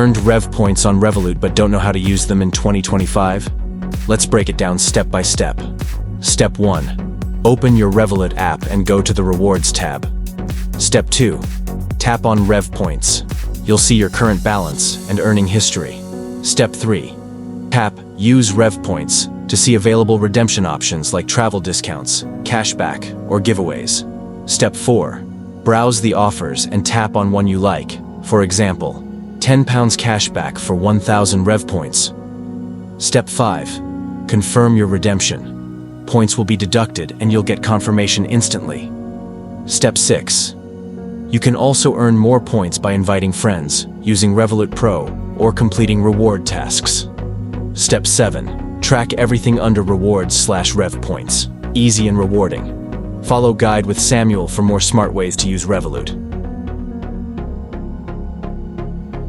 Earned Rev points on Revolut but don't know how to use them in 2025? Let's break it down step by step. Step 1. Open your Revolut app and go to the Rewards tab. Step 2. Tap on Rev points. You'll see your current balance and earning history. Step 3. Tap Use Rev points to see available redemption options like travel discounts, cashback, or giveaways. Step 4. Browse the offers and tap on one you like. For example, £10 cashback for 1,000 Rev points. Step 5. Confirm your redemption. Points will be deducted and you'll get confirmation instantly. Step 6. You can also earn more points by inviting friends, using Revolut Pro, or completing reward tasks. Step 7. Track everything under rewards/Rev points. Easy and rewarding. Follow Guide with Samuel for more smart ways to use Revolut.